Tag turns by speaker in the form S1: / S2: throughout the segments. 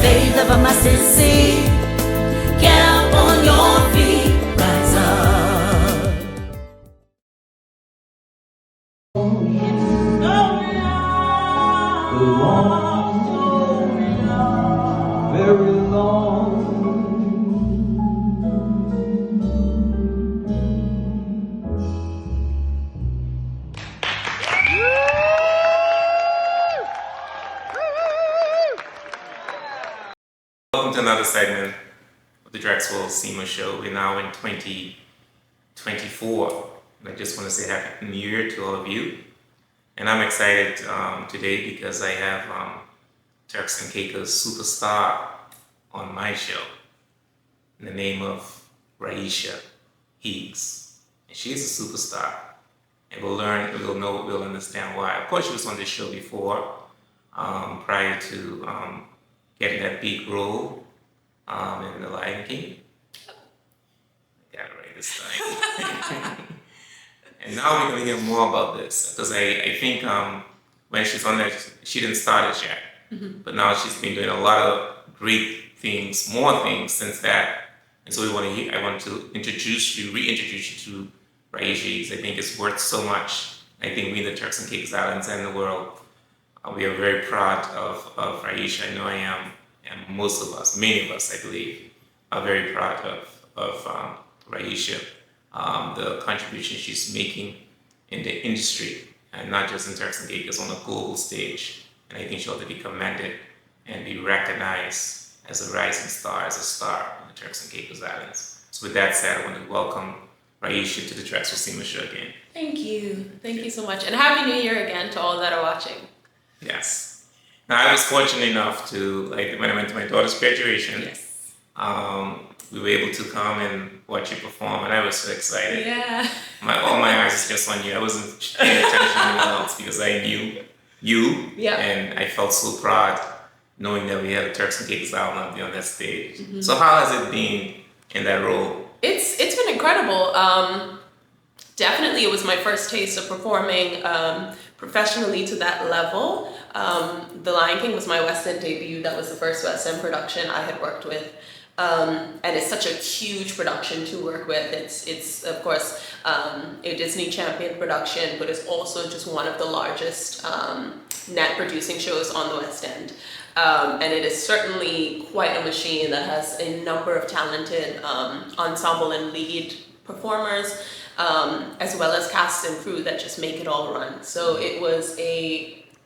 S1: faith of a mustard seed. Get up on your feet, rise up.
S2: Very long.
S3: Welcome to another segment of the Drexwell Seymour Show. We're now in 2024, and I just want to say Happy New Year to all of you. And I'm excited today because I have Turks and Caicos superstar on my show in the name of Ryesha Higgs. And she's a superstar, and we'll understand why. Of course, she was on this show before, prior to getting that big role in The Lion King. I got it right this time. And now we're going to hear more about this, because I think when she's on there, she didn't start it yet. Mm-hmm. But now she's been doing a lot of great things, more things since that. And so I want to reintroduce you to Ryesha Higgs. I think it's worth so much. I think we in the Turks and Caicos Islands and the world, we are very proud of Ryesha. I know I am, and most of us, many of us, I believe, are very proud of Ryesha, the contribution she's making in the industry, and not just in Turks and Caicos, on a global stage. And I think she ought to be commended and be recognized as a rising star, as a star in the Turks and Caicos Islands. So with that said, I want to welcome Ryesha to the Drexwell Seymour Show again.
S4: Thank you. Thank you so much. And Happy New Year again to all that are watching.
S3: Yes. Now, I was fortunate enough to, when I went to my daughter's graduation,
S4: yes,
S3: we were able to come and watch you perform, and I was so excited.
S4: Yeah.
S3: All my eyes was just on you. I wasn't paying attention to anyone else because I knew you,
S4: yeah,
S3: and I felt so proud knowing that we had a Turks and Caicos Island be on that stage. Mm-hmm. So how has it been in that role?
S4: It's been incredible. Definitely, it was my first taste of performing professionally to that level. The Lion King was my West End debut. That was the first West End production I had worked with. And it's such a huge production to work with. It's of course a Disney champion production, but it's also just one of the largest net producing shows on the West End. And it is certainly quite a machine that has a number of talented ensemble and lead performers, as well as cast and crew that just make it all run. So it was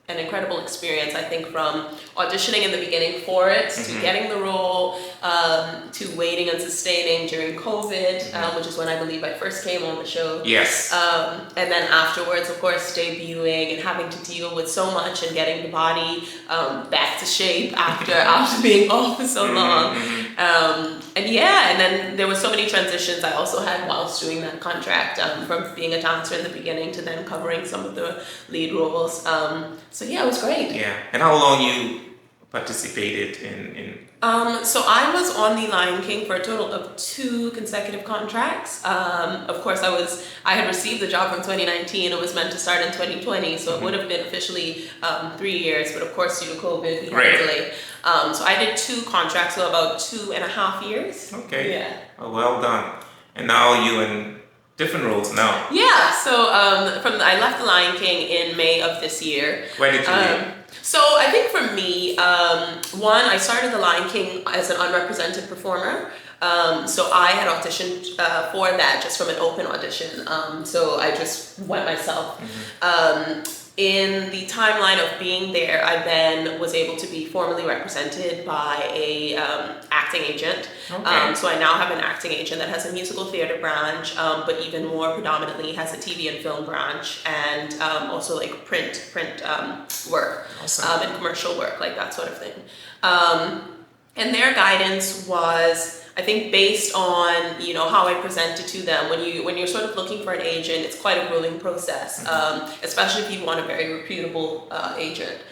S4: an incredible experience, I think, from auditioning in the beginning for it, mm-hmm, to getting the role, to waiting and sustaining during COVID, mm-hmm, which is when I believe I first came on the show.
S3: Yes.
S4: And then afterwards, of course, debuting and having to deal with so much and getting the body back to shape after being off for so long. Mm-hmm. And then there were so many transitions I also had whilst doing that contract, from being a dancer in the beginning to then covering some of the lead roles. So yeah, it was great.
S3: Yeah. And how long you participated in?
S4: So I was on The Lion King for a total of 2 consecutive contracts. Of course, I had received the job from 2019. It was meant to start in 2020, so mm-hmm, it would have been officially 3 years. But of course, due to COVID, we had a delay. So I did 2 contracts, so about 2.5 years.
S3: Okay.
S4: Yeah.
S3: Oh, well done. And now you in different roles now.
S4: Yeah. So I left The Lion King in May of this year.
S3: When did you leave?
S4: So I think for me, one, I started The Lion King as an unrepresented performer. So I had auditioned for that just from an open audition. So I just went myself. Mm-hmm. In the timeline of being there, I then was able to be formally represented by a acting agent. Okay. So I now have an acting agent that has a musical theater branch, but even more predominantly has a TV and film branch, and also like print work, awesome, and commercial work, like that sort of thing. And their guidance was, I think, based on, how I presented to them. When you're sort of looking for an agent, it's quite a grueling process, mm-hmm, especially if you want a very reputable agent.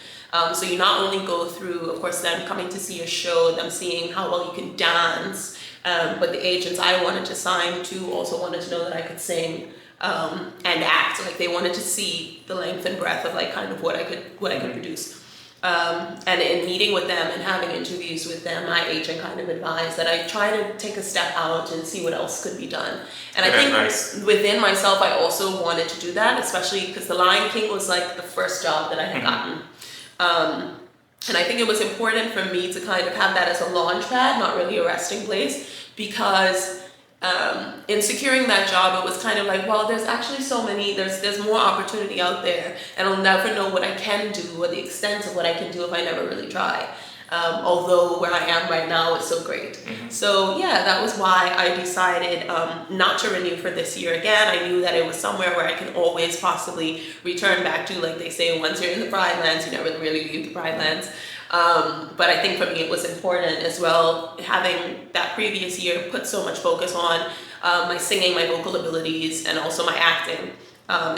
S4: So you not only go through, of course, them coming to see your show, them seeing how well you can dance, but the agents I wanted to sign to also wanted to know that I could sing and act. Like they wanted to see the length and breadth of like kind of what I could produce. And in meeting with them and having interviews with them, my agent kind of advised that I try to take a step out and see what else could be done. And I think within myself, I also wanted to do that, especially because The Lion King was like the first job that I had gotten. And I think it was important for me to kind of have that as a launch pad, not really a resting place, because in securing that job, it was kind of like, well, there's actually so many, there's more opportunity out there, and I'll never know what I can do or the extent of what I can do if I never really try. Although where I am right now is so great. So yeah, that was why I decided not to renew for this year again. I knew that it was somewhere where I can always possibly return back to, like they say, once you're in the Pride Lands, you never really leave the Pride Lands. But I think for me it was important as well, having that previous year put so much focus on my singing, my vocal abilities, and also my acting.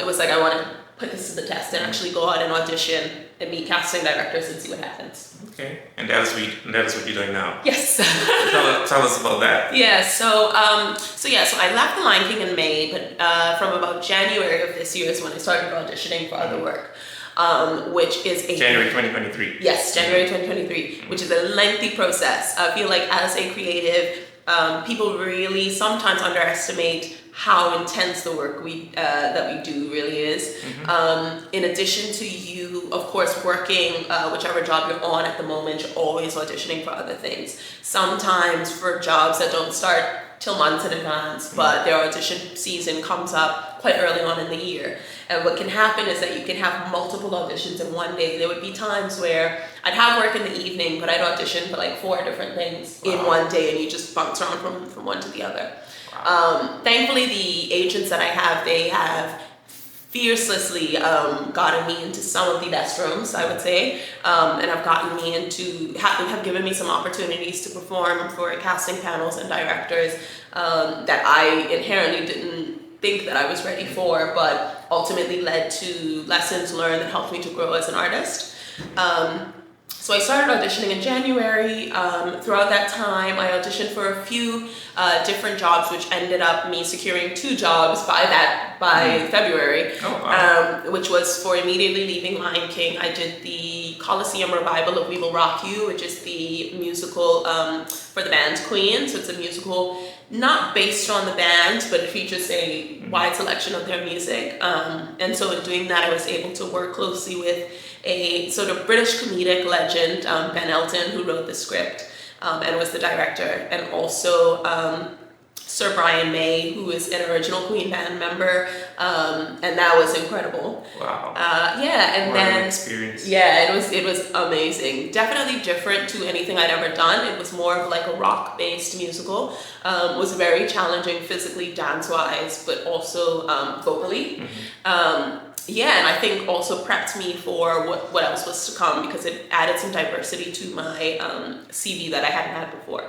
S4: It was like I want to put this to the test and actually go out and audition and meet casting directors and see what happens.
S3: Okay, and that is what you're doing now.
S4: Yes.
S3: Tell us about that.
S4: Yeah. So I left The Lion King in May, but from about January of this year is when I started auditioning for other work. Which is
S3: January 2023.
S4: Yes, January 2023, which is a lengthy process. I feel like as a creative, people really sometimes underestimate how intense the work that we do really is. In addition to you, of course, working whichever job you're on at the moment, you're always auditioning for other things. Sometimes for jobs that don't start till months in advance, but their audition season comes up quite early on in the year. And what can happen is that you can have multiple auditions in one day. There would be times where I'd have work in the evening, but I'd audition for like 4 different things in one day, and you just bounce around from one to the other. Thankfully, the agents that I have, they have fiercely gotten me into some of the best rooms, I would say, and have gotten me into, have given me some opportunities to perform for casting panels and directors that I inherently didn't think that I was ready for, but ultimately led to lessons learned that helped me to grow as an artist. So I started auditioning in January. Throughout that time, I auditioned for a few different jobs, which ended up me securing 2 jobs by February, which was for immediately leaving Lion King. I did the Coliseum revival of We Will Rock You, which is the musical for the band Queen. So it's a musical not based on the band, but it features a wide selection of their music. And so in doing that, I was able to work closely with a sort of British comedic legend, Ben Elton, who wrote the script and was the director, and also Sir Brian May, who is an original Queen band member, and that was incredible.
S3: Wow.
S4: And
S3: what
S4: then
S3: an experience.
S4: Yeah, it was amazing. Definitely different to anything I'd ever done. It was more of like a rock-based musical. Was very challenging physically, dance-wise, but also vocally. And I think also prepped me for what else was to come, because it added some diversity to my CV that I hadn't had before.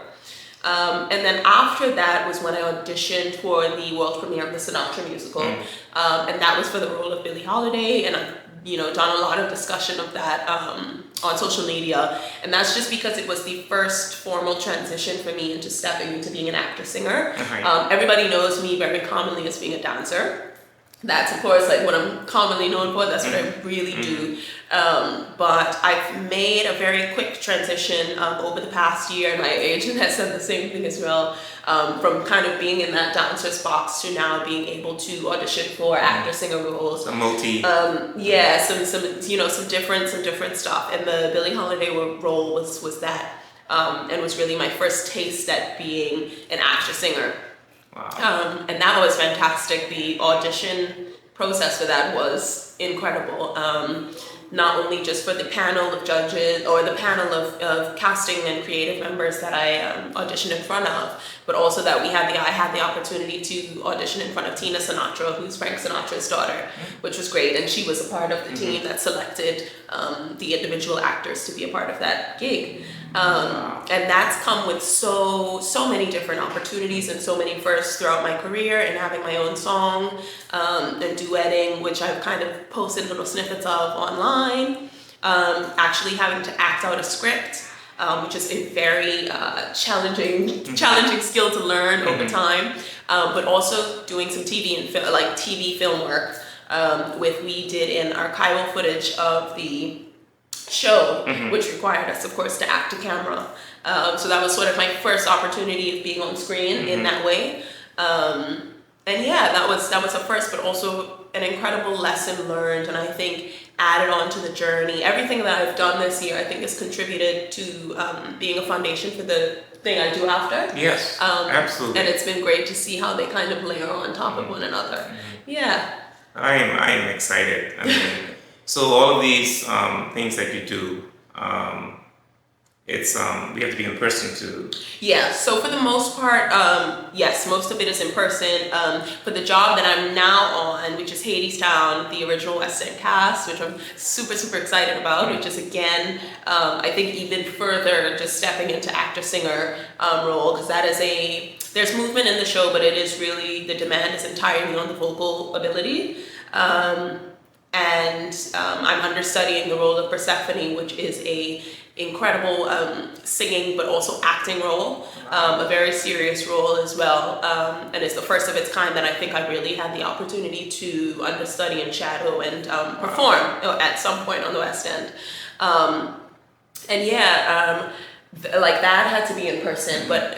S4: And then after that was when I auditioned for the world premiere of the Sinatra musical, and that was for the role of Billie Holiday, and I've done a lot of discussion of that on social media, and that's just because it was the first formal transition for me into stepping into being an actor-singer. Everybody knows me very commonly as being a dancer. That's, of course, like what I'm commonly known for. That's what I really do. But I've made a very quick transition over the past year, and my agent has said the same thing as well, from kind of being in that dancer's box to now being able to audition for actor-singer roles.
S3: Some
S4: different stuff. And the Billie Holiday role was that, and was really my first taste at being an actor-singer.
S3: Wow.
S4: And that was fantastic. The audition process for that was incredible. Not only just for the panel of judges or the panel of casting and creative members that I auditioned in front of, but also that I had the opportunity to audition in front of Tina Sinatra, who's Frank Sinatra's daughter, which was great. And she was a part of the team that selected the individual actors to be a part of that gig. And that's come with so many different opportunities and so many firsts throughout my career, and having my own song and duetting, which I've kind of posted little snippets of online, actually having to act out a script, which is a very challenging skill to learn over time, but also doing some TV film work. We did in archival footage of the show, which required us, of course, to act to camera. So that was sort of my first opportunity of being on screen in that way. And yeah, that was a first, but also an incredible lesson learned, and I think added on to the journey. Everything that I've done this year, I think, has contributed to being a foundation for the thing I do after.
S3: Yes, absolutely.
S4: And it's been great to see how they kind of layer on top of one another. Yeah.
S3: I am excited. I mean, so all of these things that you do, it's we have to be in person to.
S4: Yeah. So for the most part, yes, most of it is in person. For the job that I'm now on, which is Hadestown, the original West End cast, which I'm super excited about, which is again, I think even further just stepping into actor-singer role, because that is there's movement in the show, but it is really, the demand is entirely on the vocal ability. And I'm understudying the role of Persephone, which is a incredible singing but also acting role, a very serious role as well, and it's the first of its kind that I think I really had the opportunity to understudy and shadow and perform at some point on the West End. And yeah, like that had to be in person, but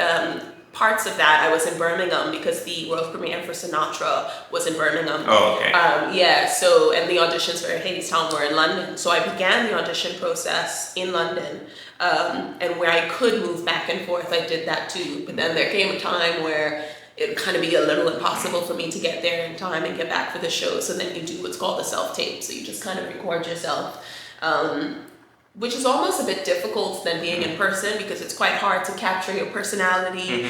S4: parts of that I was in Birmingham because the world premiere for Sinatra was in Birmingham.
S3: Oh, okay.
S4: Yeah, so, and the auditions for Hadestown were in London. So I began the audition process in London, and where I could move back and forth, I did that too. But then there came a time where it would kind of be a little impossible for me to get there in time and get back for the show. So then you do what's called a self-tape. So you just kind of record yourself. Which is almost a bit difficult than being in person because it's quite hard to capture your personality,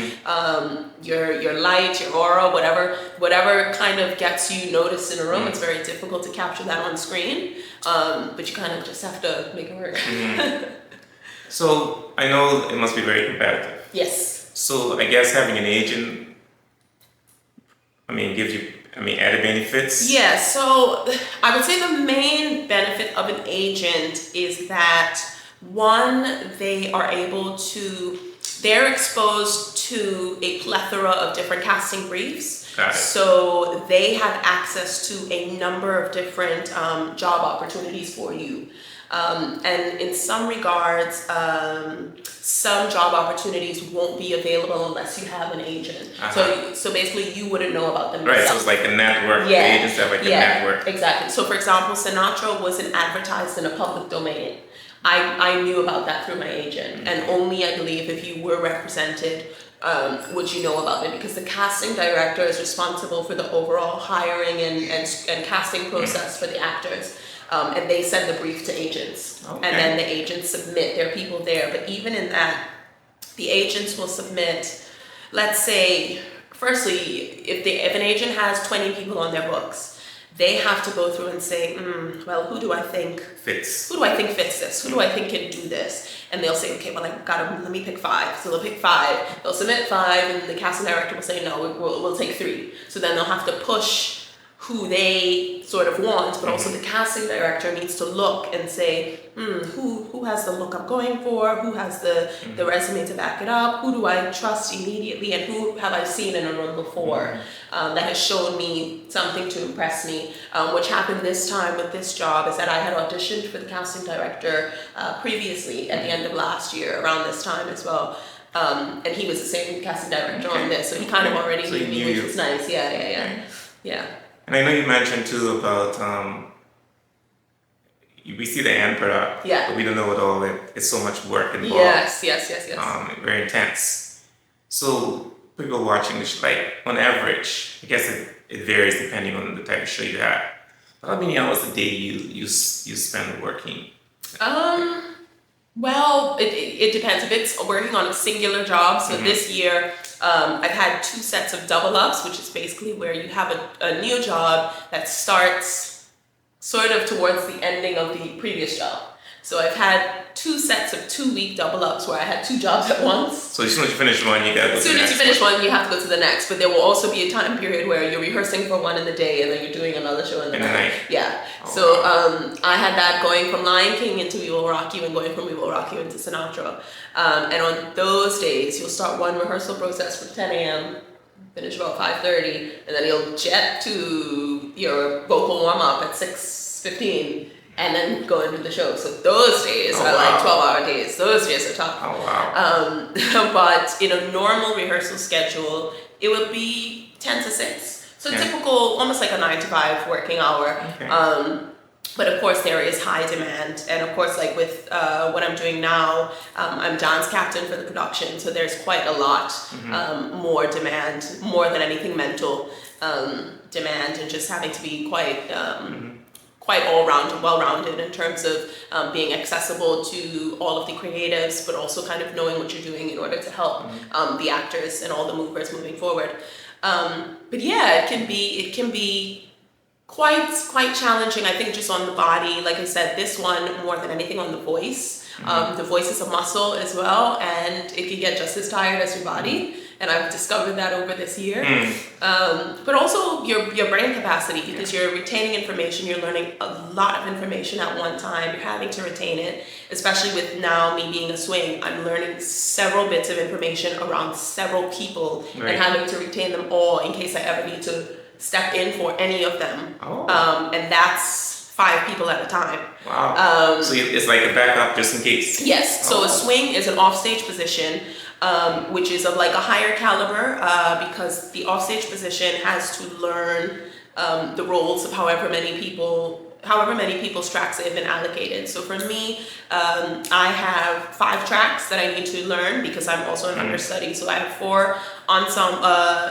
S4: your light, your aura, whatever kind of gets you noticed in a room. It's very difficult to capture that on screen, but you kind of just have to make it work.
S3: So I know it must be very competitive.
S4: Yes.
S3: So I guess having an agent, gives you added benefits? Yeah,
S4: so I would say the main benefit of an agent is that, one, they're exposed to a plethora of different casting briefs.
S3: Got it.
S4: So they have access to a number of different job opportunities for you. And in some regards, some job opportunities won't be available unless you have an agent. So basically you wouldn't know about them yourself.
S3: Right, so it's like a network. Yeah. The agents have like a network.
S4: Exactly. So for example, Sinatra wasn't advertised in a public domain. I knew about that through my agent, and only, I believe, if you were represented would you know about it, because the casting director is responsible for the overall hiring and casting process for the actors. And they send the brief to agents, and then the agents submit their people there. But even in that, the agents will submit, let's say, firstly, if an agent has 20 people on their books, they have to go through and say, well, who do I think fits? Who do I think fits this? Who do I think can do this? And they'll say, okay, well, let me pick 5. So they'll pick 5. They'll submit 5, and the casting director will say, no, we'll take 3. So then they'll have to push who they sort of want, but also the casting director needs to look and say, who has the look I'm going for? Who has the resume to back it up? Who do I trust immediately? And who have I seen in a room before that has shown me something to impress me? Which happened this time with this job is that I had auditioned for the casting director previously at the end of last year, around this time as well. And he was the same casting director on this, so he kind of already knew me, which was nice. Yeah.
S3: And I know you mentioned too about we see the end product, but we don't know what all it's so much work involved. Yes. Very intense. So people watching this, like on average, I guess it varies depending on the type of show you have. But how many hours a day you spend working?
S4: Well, it depends. If it's working on a singular job, so this year I've had 2 sets of double ups, which is basically where you have a new job that starts sort of towards the ending of the previous job. So I've had 2 sets of 2-week double ups where I had 2 jobs at once.
S3: So as soon as you finish one, you gotta go to the next. As soon as you
S4: finish one, you have to go to the next. But there will also be a time period where you're rehearsing for one in the day and then you're doing another show in the night. Yeah. So I had that going from Lion King into We Will Rock You and going from We Will Rock You into Sinatra. And on those days, you'll start one rehearsal process from 10 a.m., finish about 5:30, and then you'll jet to your vocal warm-up at 6:15. and then go and do the show. So those days are like 12-hour days. Those days are tough.
S3: Oh, wow.
S4: But in a normal rehearsal schedule, it would be 10 to 6. So typical, almost like a 9 to 5 working hour.
S3: Okay.
S4: But of course, there is high demand. And of course, like with what I'm doing now, I'm dance captain for the production. So there's quite a lot more demand, more than anything mental demand, and just having to be quite all-rounded, well-rounded in terms of being accessible to all of the creatives, but also kind of knowing what you're doing in order to help the actors and all the movers moving forward. But yeah, it can be quite challenging, I think, just on the body. Like I said, this one more than anything on the voice. The voice is a muscle as well, and it can get just as tired as your body. And I've discovered that over this year. But also your brain capacity, because you're retaining information, you're learning a lot of information at one time, you're having to retain it, especially with now me being a swing. I'm learning several bits of information around several people and having to retain them all in case I ever need to step in for any of them. And that's 5 people at a time.
S3: Wow. So it's like a backup just in case.
S4: Yes. So a swing is an offstage position, which is of like a higher caliber, because the offstage position has to learn the roles of however many people's tracks have been allocated. So for me, I have 5 tracks that I need to learn because I'm also an understudy. So I have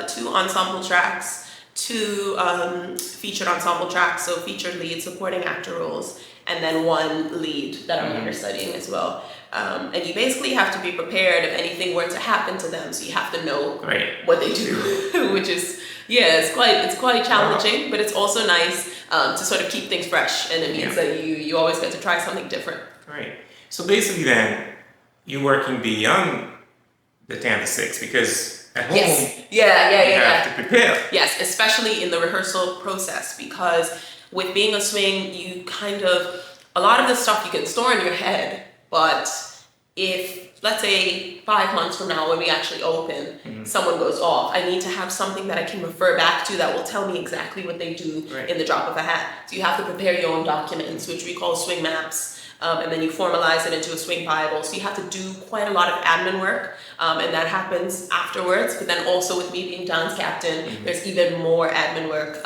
S4: 2 ensemble tracks, 2 featured ensemble tracks, so featured lead, supporting actor roles, and then 1 lead that I'm understudying as well. And you basically have to be prepared if anything were to happen to them, so you have to know what they do, which is, it's quite challenging, but it's also nice to sort of keep things fresh, and it means that you always get to try something different.
S3: Right. So basically then, you're working beyond the 10 to 6, because at home, you have to prepare.
S4: Yes, especially in the rehearsal process, because with being a swing, you a lot of the stuff you can store in your head, but if, let's say, 5 months from now when we actually open, someone goes off, I need to have something that I can refer back to that will tell me exactly what they do in the drop of a hat. So you have to prepare your own documents, which we call swing maps. And then you formalize it into a swing Bible. So you have to do quite a lot of admin work, and that happens afterwards. But then also with me being dance captain, there's even more admin work,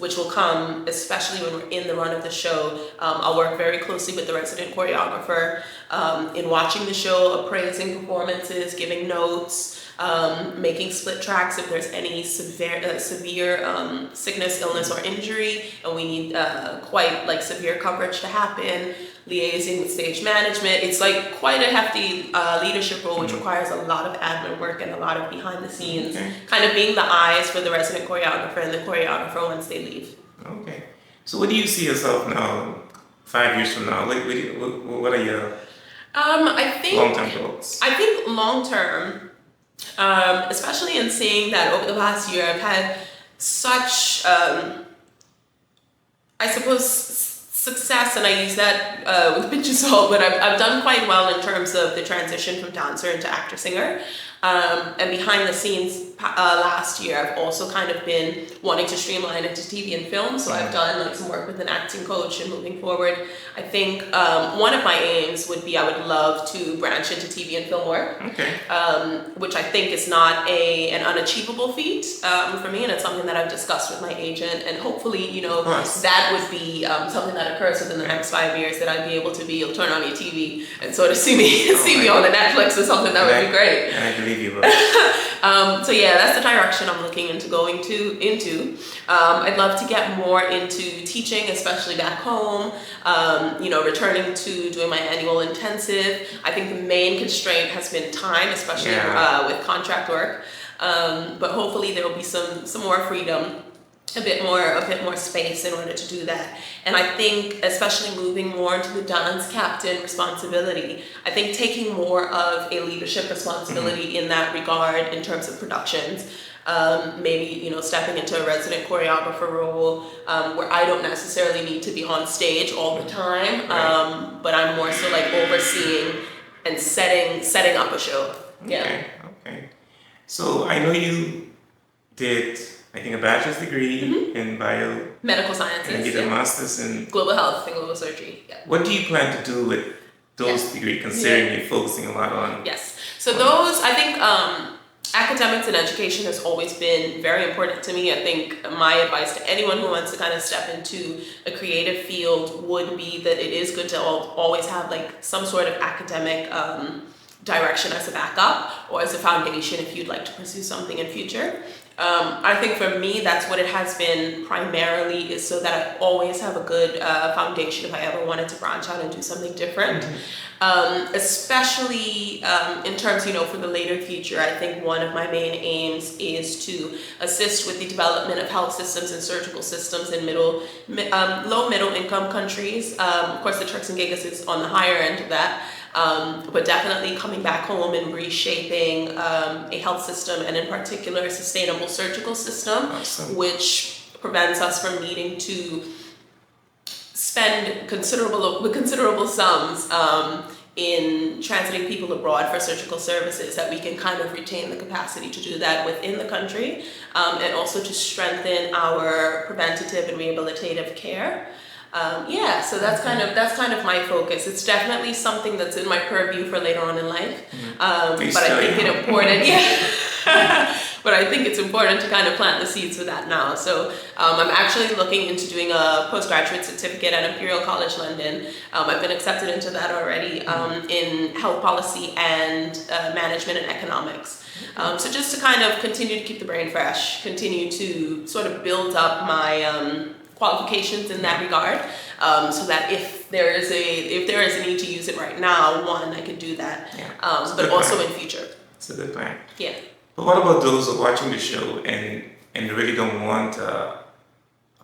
S4: which will come, especially when we're in the run of the show. I'll work very closely with the resident choreographer in watching the show, appraising performances, giving notes, making split tracks if there's any severe sickness, illness, or injury, and we need quite like severe coverage to happen. Liaising with stage management. It's like quite a hefty leadership role, which requires a lot of admin work and a lot of behind the scenes, kind of being the eyes for the resident choreographer and the choreographer once they leave. Okay.
S3: So what do you see yourself now, 5 years from now? What are your long-term goals?
S4: I think long-term, especially in seeing that over the past year, I've had such, I suppose, success, and I use that with a pinch of salt, but I've done quite well in terms of the transition from dancer into actor-singer. And behind the scenes last year, I've also kind of been wanting to streamline into TV and film, so I've done like some work with an acting coach, and moving forward, I think one of my aims would be I would love to branch into TV and film work, which I think is not an unachievable feat for me, and it's something that I've discussed with my agent, and hopefully, that would be something that occurs within the next 5 years, that I'd be able to turn on your TV and sort of see me on the Netflix or something. That would be great.
S3: I believe you will.
S4: So yeah, that's the direction I'm looking into going into. I'd love to get more into teaching, especially back home. Returning to doing my annual intensive. I think the main constraint has been time, especially with contract work. But hopefully there will be some more freedom, a bit more space in order to do that. And I think especially moving more into the dance captain responsibility, I think taking more of a leadership responsibility in that regard in terms of productions, maybe stepping into a resident choreographer role where I don't necessarily need to be on stage all the time, but I'm more so like overseeing and setting up a show.
S3: Okay. So I know you did I think, a bachelor's degree in
S4: Medical
S3: and
S4: sciences.
S3: get a master's in.
S4: Global health and global surgery. Yeah.
S3: What do you plan to do with those degrees, considering you're focusing a lot on?
S4: Yes. So those, I think, academics and education has always been very important to me. I think my advice to anyone who wants to kind of step into a creative field would be that it is good to always have like some sort of academic direction as a backup or as a foundation if you'd like to pursue something in future. I think for me, that's what it has been primarily, is so that I always have a good foundation if I ever wanted to branch out and do something different. Especially in terms, for the later future, I think one of my main aims is to assist with the development of health systems and surgical systems in low middle income countries. Of course, the Turks and Caicos is on the higher end of that. But definitely coming back home and reshaping a health system, and in particular a sustainable surgical system, which prevents us from needing to spend considerable sums in transiting people abroad for surgical services, that we can kind of retain the capacity to do that within the country, and also to strengthen our preventative and rehabilitative care. So that's kind of my focus. It's definitely something that's in my purview for later on in life. But I think it's important. But I think it's important to kind of plant the seeds for that now. So I'm actually looking into doing a postgraduate certificate at Imperial College London. I've been accepted into that already in health policy and management and economics. So just to kind of continue to keep the brain fresh, continue to sort of build up my qualifications in that regard, so that if there is a need to use it right now, I could do that, but also in future.
S3: It's a good plan.
S4: Yeah.
S3: But what about those who are watching the show and really don't want a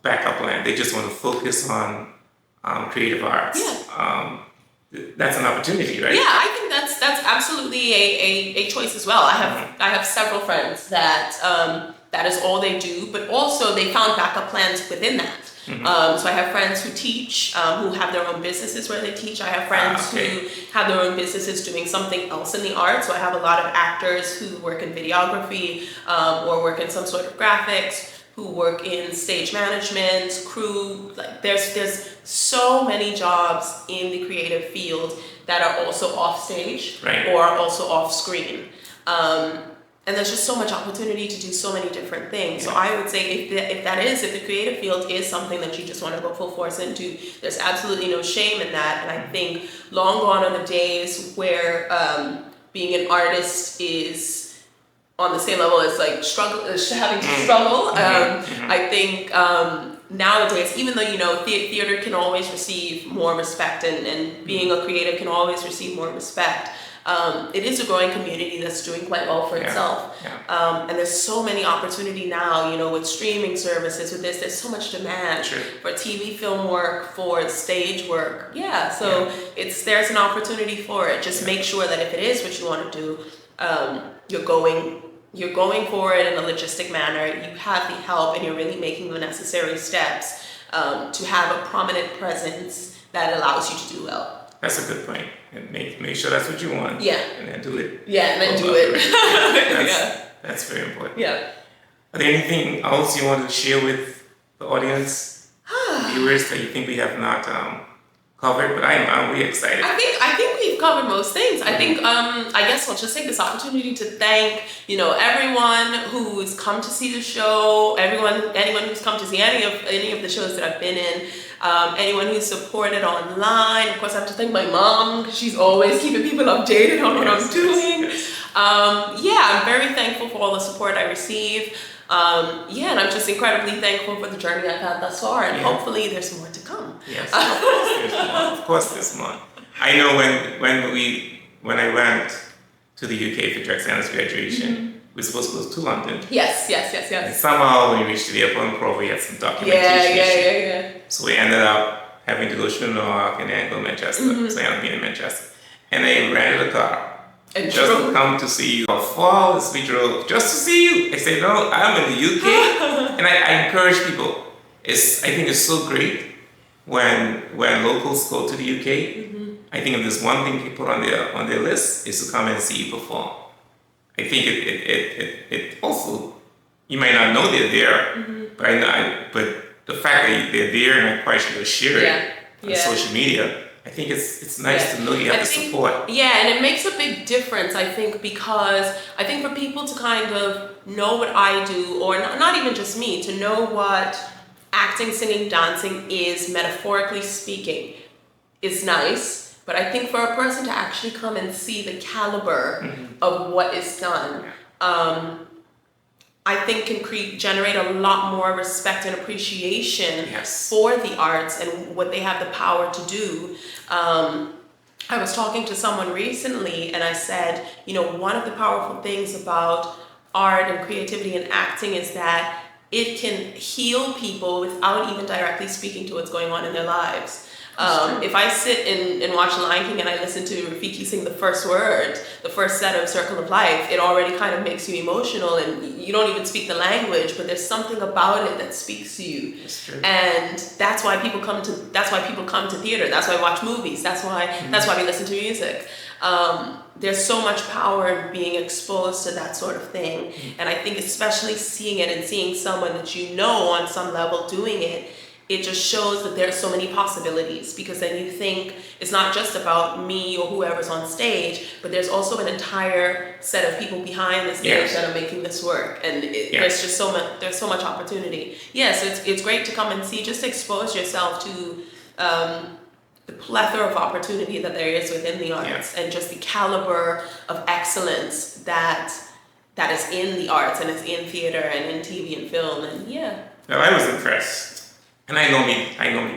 S3: backup plan? They just want to focus on creative arts.
S4: Yeah.
S3: That's an opportunity, right?
S4: Yeah, I think that's absolutely a choice as well. I have several friends that that is all they do, but also they found backup plans within that. So I have friends who teach, who have their own businesses where they teach. I have friends who have their own businesses doing something else in the arts. So I have a lot of actors who work in videography, or work in some sort of graphics, who work in stage management, crew. Like there's so many jobs in the creative field that are also off stage, or are also off screen. And there's just so much opportunity to do so many different things. So I would say if the creative field is something that you just want to go full force into, there's absolutely no shame in that. And I think long gone are the days where being an artist is on the same level as like having to struggle. I think nowadays, even though theater can always receive more respect, and being a creative can always receive more respect, it is a growing community that's doing quite well for itself. And there's so many opportunity now, with streaming services, with this, there's so much demand for TV film work, for stage work. There's an opportunity for it. Just make sure that if it is what you want to do, you're going for it in a logistic manner, you have the help, and you're really making the necessary steps to have a prominent presence that allows you to do well.
S3: That's a good point. And make sure that's what you want.
S4: Yeah.
S3: And then do it.
S4: Yeah, and then do it.
S3: That's very important.
S4: Yeah.
S3: Are there anything else you want to share with the audience, viewers, that you think we have not covered? But I'm really excited.
S4: I think we've covered most things. I think I guess I'll just take this opportunity to thank everyone who's come to see the show, anyone who's come to see any of the shows that I've been in. Anyone who's supported online. Of course, I have to thank my mom, because she's always keeping people updated on what I'm doing. I'm very thankful for all the support I receive. And I'm just incredibly thankful for the journey I've had thus far, and hopefully there's more to come.
S3: Yes, of course there's more. I know when I went to the UK for Drexwell's graduation, we were supposed to go to London.
S4: Yes.
S3: And somehow when we reached the airport in Provo, we had some documentation issue. So we ended up having to go to New York and then go to Manchester. So I ended up being in Manchester. And I rented a car just to come to see you. For 4 hours we drove just to see you. I said, no, I'm in the UK. And I encourage people. I think it's so great when locals go to the UK. I think if there's one thing people on their list is to come and see you perform. I think it also you might not know they're there, but but the fact that they're there and I'm quite sure they'll share it on social media, I think it's nice to know you have the support.
S4: Yeah, and it makes a big difference, I think, because I think for people to kind of know what I do, or not even just me, to know what acting, singing, dancing is, metaphorically speaking, is nice. But I think for a person to actually come and see the caliber of what is done, I think can generate a lot more respect and appreciation for the arts and what they have the power to do. I was talking to someone recently and I said, you know, one of the powerful things about art and creativity and acting is that it can heal people without even directly speaking to what's going on in their lives. If I sit and watch Lion King and I listen to Rafiki sing the first word, the first set of Circle of Life, it already kind of makes you emotional, and you don't even speak the language, but there's something about it that speaks to you.
S3: That's true.
S4: And that's why people come to theater. That's why I watch movies. That's why we listen to music. There's so much power in being exposed to that sort of thing. And I think especially seeing it and seeing someone that you know on some level doing it, it just shows that there's so many possibilities, because then you think it's not just about me or whoever's on stage, but there's also an entire set of people behind the stage that are making this work, and there's just so much opportunity. So it's great to come and see, just expose yourself to the plethora of opportunity that there is within the arts, and just the caliber of excellence that is in the arts and is in theater and in TV and film, and
S3: Well, I was impressed. And I know me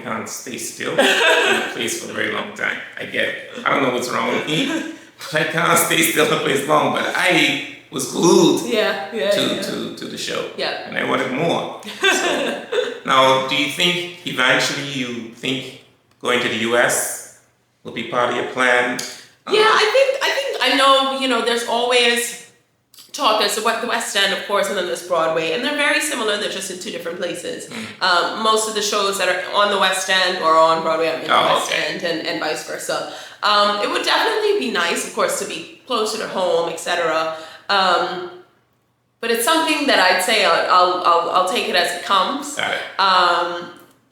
S3: can't stay still in a place for a very long time. I get it. I don't know what's wrong with me, but I can't stay still in a place long. But I was glued to the show. Yeah. And I wanted more. So, now, do you think eventually going to the US will be part of your plan?
S4: I know, you know, there's always talk. There's the West End, of course, and then there's Broadway, and they're very similar. They're just in two different places. Most of the shows that are on the West End or on Broadway are in the West End, and vice versa. It would definitely be nice, of course, to be closer to home, etc. But it's something that I'd say I'll take it as it comes.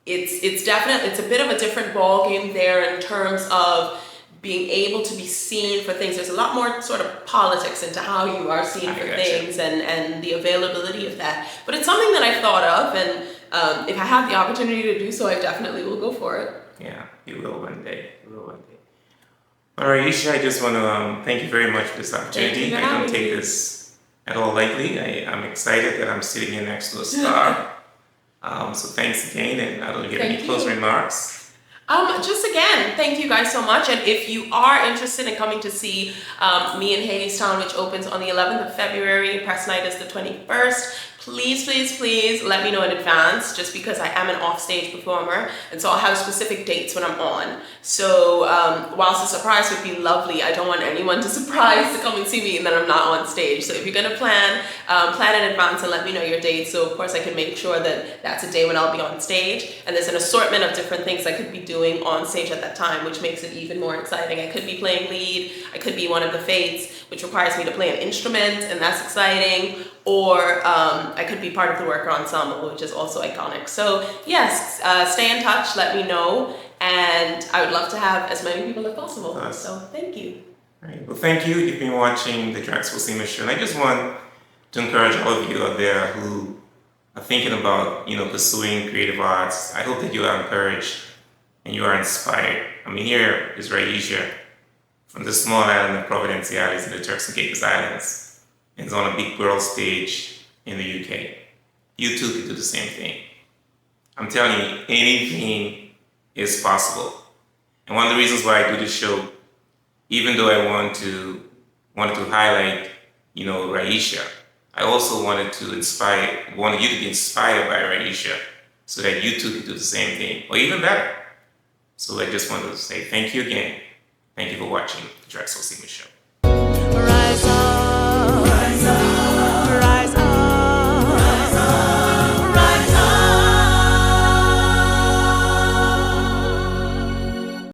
S4: It's a bit of a different ball game there in terms of being able to be seen for things. There's a lot more sort of politics into how you are seen for things and the availability of that. But it's something that I've thought of, and if I have the opportunity to do so, I definitely will go for it.
S3: Yeah, you will one day. Well, Ryesha, I just want to thank you very much for this opportunity. I don't take this at all lightly. I'm excited that I'm sitting here next to a star. So thanks again, and I don't get any closing remarks.
S4: Just again, thank you guys so much. And if you are interested in coming to see me in Hadestown, which opens on the 11th of February, press night is the 21st, please let me know in advance, just because I am an offstage performer, and so I'll have specific dates when I'm on. So whilst a surprise would be lovely, I don't want anyone to surprise to come and see me and then I'm not on stage. So if you're going to plan in advance and let me know your date, so of course I can make sure that that's a day when I'll be on stage. And there's an assortment of different things I could be doing on stage at that time, which makes it even more exciting. I could be playing lead, I could be one of the fates, which requires me to play an instrument, and that's exciting. Or I could be part of the worker ensemble, which is also iconic. So yes, stay in touch, let me know, and I would love to have as many people as possible. So thank you.
S3: All right. Well, thank you. You've been watching the Drexwell Seymour Show, and I just want to encourage all of you out there who are thinking about, pursuing creative arts. I hope that you are encouraged and you are inspired. I mean, here is Ryesha from the small island of Providenciales in the Turks and Caicos Islands. It's on a big world stage in the UK. You too could do the same thing. I'm telling you, anything is possible. And one of the reasons why I do this show, even though I wanted to highlight, Ryesha, I also wanted you to be inspired by Ryesha, so that you too could do the same thing, or even better. So I just wanted to say thank you again. Thank you for watching the Drexwell Seymour Show.